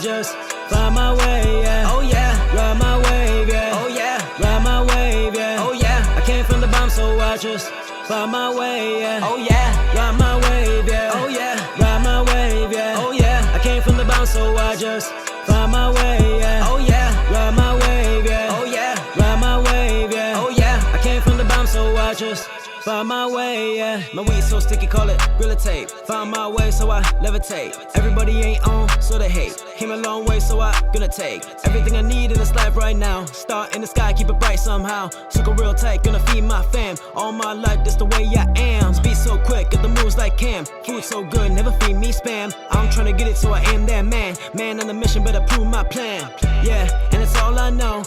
just find my way, yeah. Oh yeah, ride my wave, yeah. Oh yeah, ride my wave, yeah. Oh yeah, I came from the bottom, so I just find my way, yeah. Oh yeah, ride my wave, yeah. Oh yeah, ride my wave, yeah. Oh yeah, I came from the bottom, so I just find my way, yeah. Oh yeah, ride my wave, yeah. Oh yeah, ride my wave, yeah. Oh yeah, I came from the bottom, so I just find my way, yeah. My weed so sticky, call it Gorilla Tape. Find my way, so I levitate. Everybody ain't on, so they hate. Came a long way, so I gonna take everything I need in this life right now. Star in the sky, keep it bright somehow. Circle real tight, gonna feed my fam. All my life, that's the way I am. Speed so quick, got the moves like Cam. Food so good, never feed me spam. I'm trying to get it, so I am that man. Man on the mission, better prove my plan. Yeah, and it's all I know.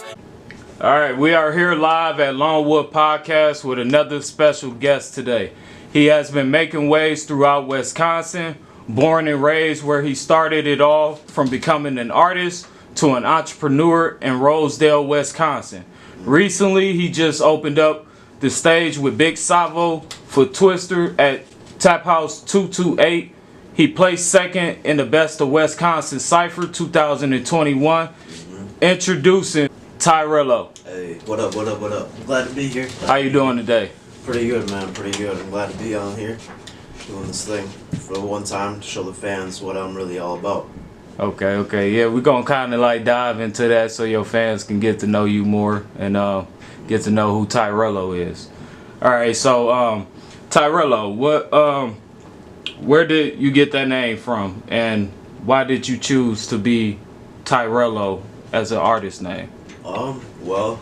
All right, we are here live at Longwood Podcast with another special guest today. He has been making waves throughout Wisconsin, born and raised where he started it all from becoming an artist to an entrepreneur in Rosedale, Wisconsin. Recently, he just opened up the stage with Big Savo for Twister at Tap House 228. He placed second in the Best of Wisconsin Cypher 2021. Introducing Ty Rello. Hey, what up, what up, what up? I'm glad to be here. How you doing today? Pretty good, man, pretty good. I'm glad to be on here doing this thing for one time to show the fans what I'm really all about. Okay. Yeah, we're going to kind of like dive into that so your fans can get to know you more and get to know who Ty Rello is. All right, so Ty Rello, where did you get that name from and why did you choose to be Ty Rello as an artist name? Well,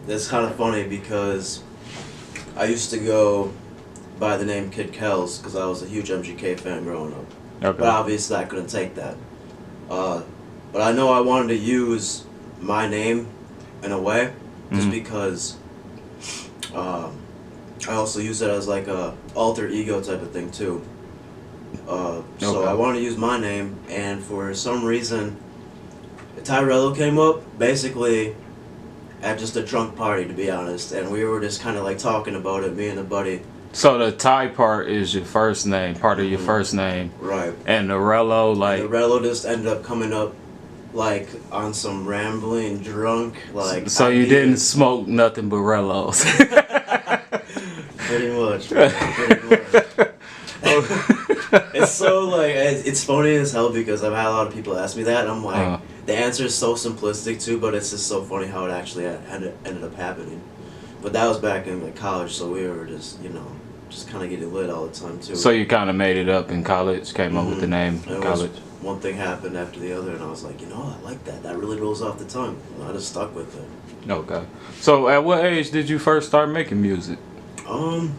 that's kind of funny because I used to go by the name Kid Kells because I was a huge MGK fan growing up. Okay. But obviously I couldn't take that. But I know I wanted to use my name in a way just because I also use it as like a alter ego type of thing too. So I wanted to use my name, and for some reason Ty Rello came up basically at just a drunk party, to be honest, and we were just kind of like talking about it, me and a buddy. So the Ty part is your first name, part of your first name. Right. And the Rello, like... The Rello just ended up coming up like on some rambling drunk, like... So you didn't smoke nothing but Rellos. Pretty much. It's so like, it's funny as hell because I've had a lot of people ask me that, and I'm like... The answer is so simplistic too, but it's just so funny how it actually ended up happening. But that was back in like college, so we were just, just kind of getting lit all the time too. So you kind of made it up in college, came up with the name in college? One thing happened after the other, and I was like, I like that. That really rolls off the tongue. And I just stuck with it. Okay. So at what age did you first start making music? Man,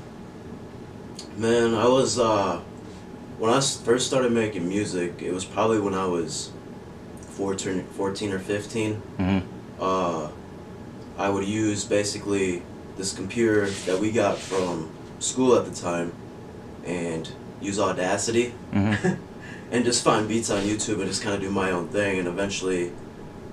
I was, when I first started making music, it was probably when I was 14 or 15. I would use basically this computer that we got from school at the time and use Audacity and just find beats on YouTube and just kind of do my own thing. And eventually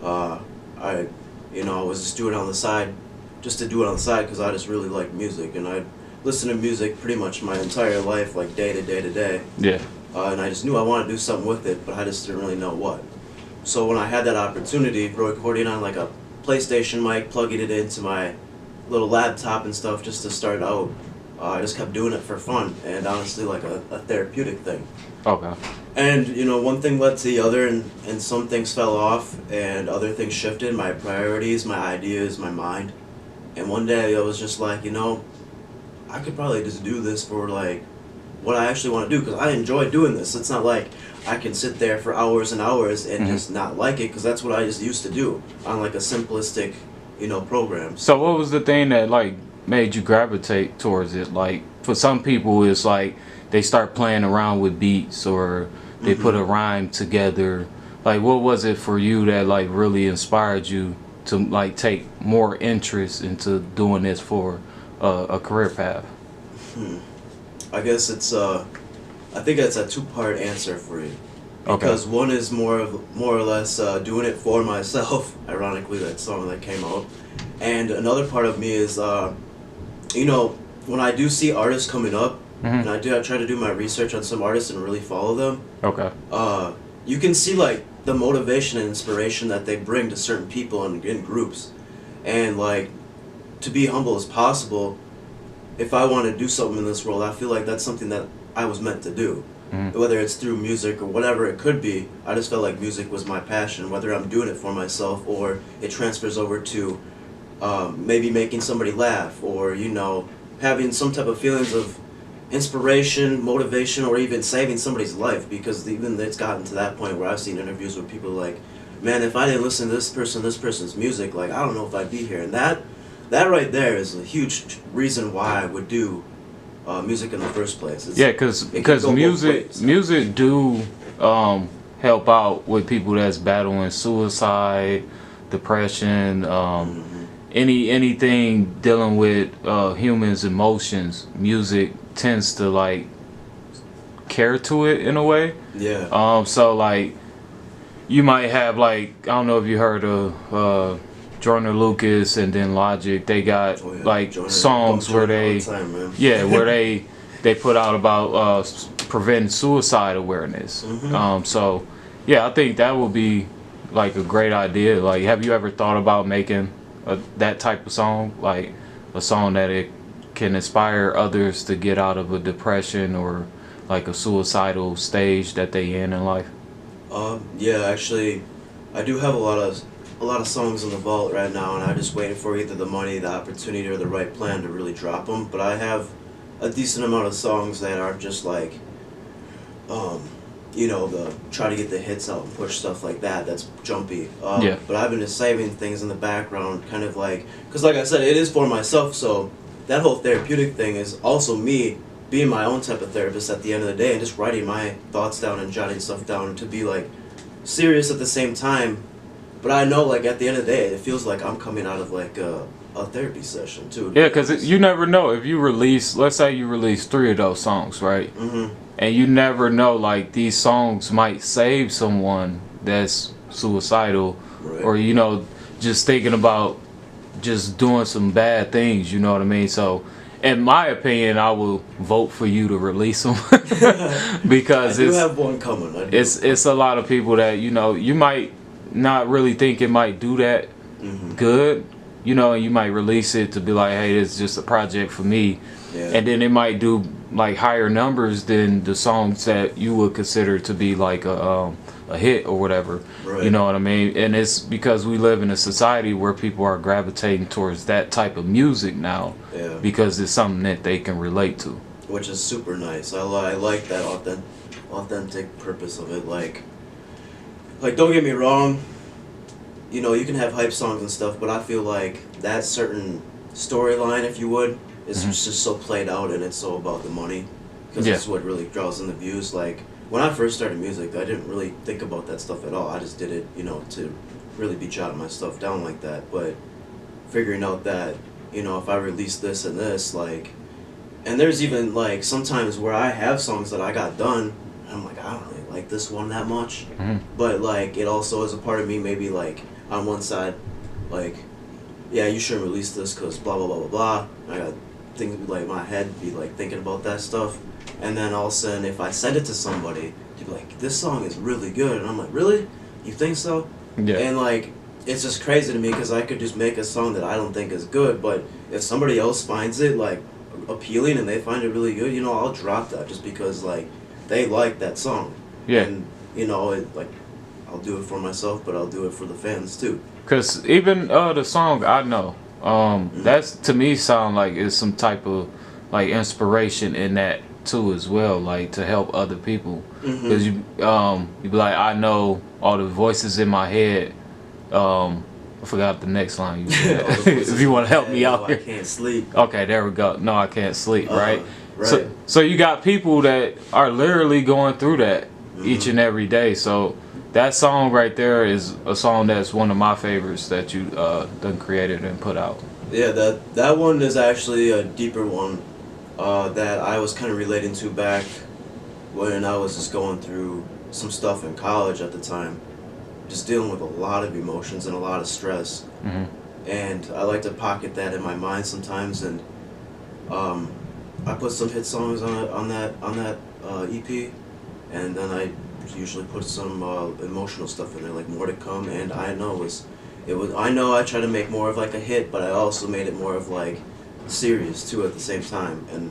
I was just doing it on the side just to do it on the side because I just really like music, and I'd listen to music pretty much my entire life, like day to day. Yeah. And I just knew I wanted to do something with it, but I just didn't really know what. So when I had that opportunity, recording on like a PlayStation mic, plugging it into my little laptop and stuff just to start out, I just kept doing it for fun and honestly like a therapeutic thing. Okay. And one thing led to the other, and some things fell off and other things shifted, my priorities, my ideas, my mind. And one day I was just like, I could probably just do this for like what I actually want to do because I enjoy doing this. It's not like I can sit there for hours and hours and just not like it, because that's what I just used to do on like a simplistic, program. So what was the thing that like made you gravitate towards it? Like for some people it's like they start playing around with beats or they put a rhyme together. Like what was it for you that like really inspired you to like take more interest into doing this for a career path? I guess it's I think that's a two-part answer for you. Because one is more or less doing it for myself. Ironically, that song that came out. And another part of me is, when I do see artists coming up, and I try to do my research on some artists and really follow them. Okay. You can see like the motivation and inspiration that they bring to certain people in groups, and like to be humble as possible. If I want to do something in this world, I feel like that's something that I was meant to do. Whether it's through music or whatever it could be, I just felt like music was my passion. Whether I'm doing it for myself or it transfers over to maybe making somebody laugh, or having some type of feelings of inspiration, motivation, or even saving somebody's life. Because even it's gotten to that point where I've seen interviews where people are like, man, if I didn't listen to this person's music, like I don't know if I'd be here. And that right there is a huge reason why I would do music in the first place. Because music do help out with people that's battling suicide, depression, anything dealing with humans' emotions. Music tends to like care to it in a way. Yeah. So like you might have like, I don't know if you heard of Jordan Lucas and then Logic. They got songs where they where they put out about preventing suicide awareness. So yeah, I think that would be like a great idea. Like, have you ever thought about making that type of song, like a song that it can inspire others to get out of a depression or like a suicidal stage that they in life? Yeah, actually, I do have a lot of songs in the vault right now, and I'm just waiting for either the money, the opportunity, or the right plan to really drop them. But I have a decent amount of songs that are just like, the try to get the hits out and push stuff like that. That's jumpy. But I've been just saving things in the background, kind of like, because like I said, it is for myself. So that whole therapeutic thing is also me being my own type of therapist at the end of the day, and just writing my thoughts down and jotting stuff down to be like serious at the same time. But I know, like, at the end of the day, it feels like I'm coming out of like a therapy session too. Yeah, because you never know if you release. Let's say you release 3 of those songs, right? And you never know, like, these songs might save someone that's suicidal, right, or just thinking about just doing some bad things. You know what I mean? So, in my opinion, I will vote for you to release them because I do have one coming. It's a lot of people that you might not really think it might do that good, and you might release it to be like, hey, this is just a project for me, and then it might do like higher numbers than the songs that you would consider to be like a hit or whatever. Right. You know what I mean? And it's because we live in a society where people are gravitating towards that type of music now, because it's something that they can relate to, which is super nice. I like that authentic purpose of it. Like don't get me wrong, you can have hype songs and stuff, but I feel like that certain storyline, if you would, is just so played out, and it's so about the money, because it's what really draws in the views. Like, when I first started music, I didn't really think about that stuff at all. I just did it, to really be jotting my stuff down like that. But figuring out that, if I release this and this, like, and there's even, like, sometimes where I have songs that I got done, and I'm like, I don't really like this one that much. But, like, it also is a part of me, maybe, like, on one side, like, yeah, you shouldn't release this because blah, blah, blah, blah, blah. I got things, like, my head be, like, thinking about that stuff. And then all of a sudden, if I send it to somebody, they'd be like, this song is really good. And I'm like, really? You think so? Yeah. And, like, it's just crazy to me because I could just make a song that I don't think is good. But if somebody else finds it, like, appealing and they find it really good, I'll drop that just because, like, they like that song. Yeah. And, I'll do it for myself, but I'll do it for the fans, too. Because even the song I Know, that's, to me, sound like it's some type of, like, inspiration in that too as well, like, to help other people. Because you be like, I know all the voices in my head. I forgot the next line you said. If you want to help me out here. I can't sleep. Okay, there we go. No, I can't sleep, right? Right. So you got people that are literally going through that each and every day. So that song right there is a song that's one of my favorites that you done created and put out. Yeah, that one is actually a deeper one that I was kind of relating to back when I was just going through some stuff in college at the time, just dealing with a lot of emotions and a lot of stress. And I like to pocket that in my mind sometimes, and I put some hit songs on that EP, and then I usually put some emotional stuff in there, like More to Come and I Know I know I try to make more of like a hit, but I also made it more of like serious too at the same time, and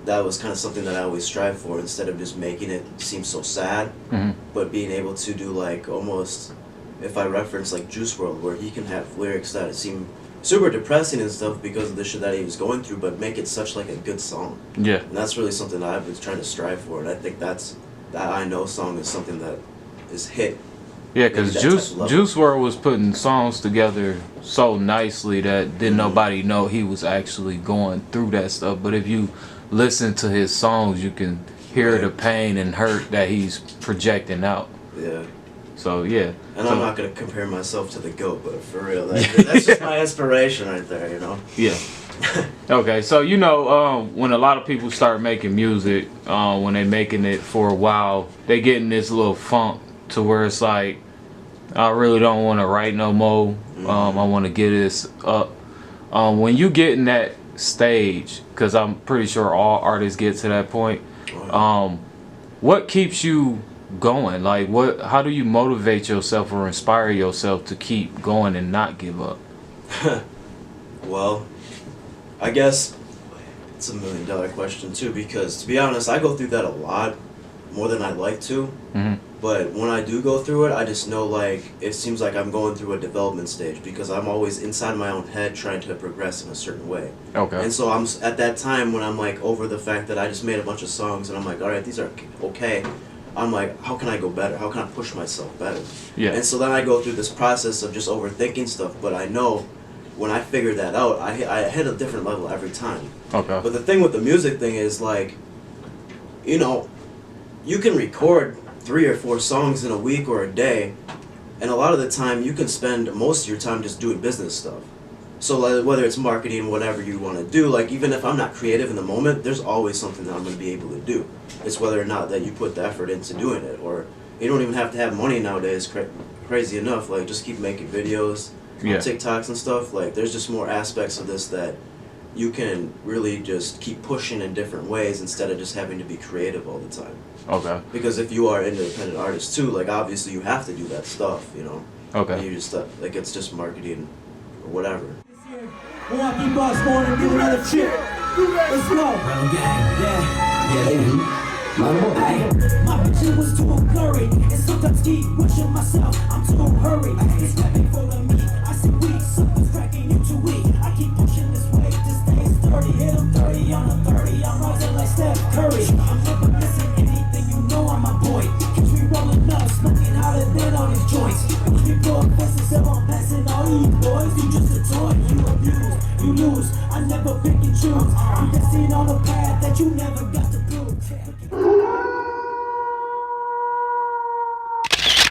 that was kind of something that I always strive for, instead of just making it seem so sad, but being able to do like almost, if I reference like Juice WRLD, where he can have lyrics that seem super depressing and stuff because of the shit that he was going through, but make it such like a good song. Yeah. And that's really something that I've been trying to strive for, and I think that I Know song is something that is hit. Yeah, because Juice WRLD was putting songs together so nicely that didn't nobody know he was actually going through that stuff. But if you listen to his songs, you can hear the pain and hurt that he's projecting out. Yeah. So, yeah. And I'm not going to compare myself to the GOAT, but for real, that's just my inspiration right there, you know? Yeah. Okay, so you know, when a lot of people start making music, when they're making it for a while, they get in this little funk to where it's like, I really don't want to write no more. I want to get this up. When you get in that stage, because I'm pretty sure all artists get to that point, what keeps you going? Like, how do you motivate yourself or inspire yourself to keep going and not give up? Well, I guess it's $1 million question too, because to be honest, I go through that a lot, more than I'd like to. But when I do go through it, I just know like it seems like I'm going through a development stage, because I'm always inside my own head trying to progress in a certain way. Okay. And so I'm at that time when I'm like over the fact that I just made a bunch of songs and I'm like, all right, these are okay. I'm like, how can I go better? How can I push myself better? Yeah. And so then I go through this process of just overthinking stuff, but I know when I figure that out, I hit a different level every time. Okay. But the thing with the music thing is like, you know, you can record 3 or 4 songs in a week or a day, and a lot of the time you can spend most of your time just doing business stuff. So like, whether it's marketing, whatever you want to do, like even if I'm not creative in the moment, there's always something that I'm going to be able to do. It's whether or not that you put the effort into doing it, or you don't even have to have money nowadays, crazy enough, like just keep making videos, TikToks and stuff. Like there's just more aspects of this that you can really just keep pushing in different ways instead of just having to be creative all the time. Okay. Because if you are an independent artist too, like obviously you have to do that stuff, you know. Okay. And you just like it's just marketing or whatever. Milwaukee Bucks born and get another chip. Let's go. Round gang, yeah. My vision was too blurry, and sometimes keep pushing myself. I'm too hurried. It's stepping for me. I see weak, something's cracking you too weak. I keep pushing this way to stay sturdy. Hit 'em 30 on a 30. I'm rising like Steph Curry. I'm never missing anything. You know I'm a boy. Cause we rolling up, smoking hotter than all these joints. Cause we blow faces, so I'm passing all you boys. You just a toy. You abuse, you lose. I never pick and choose. I'm destined on a path that you never got to prove.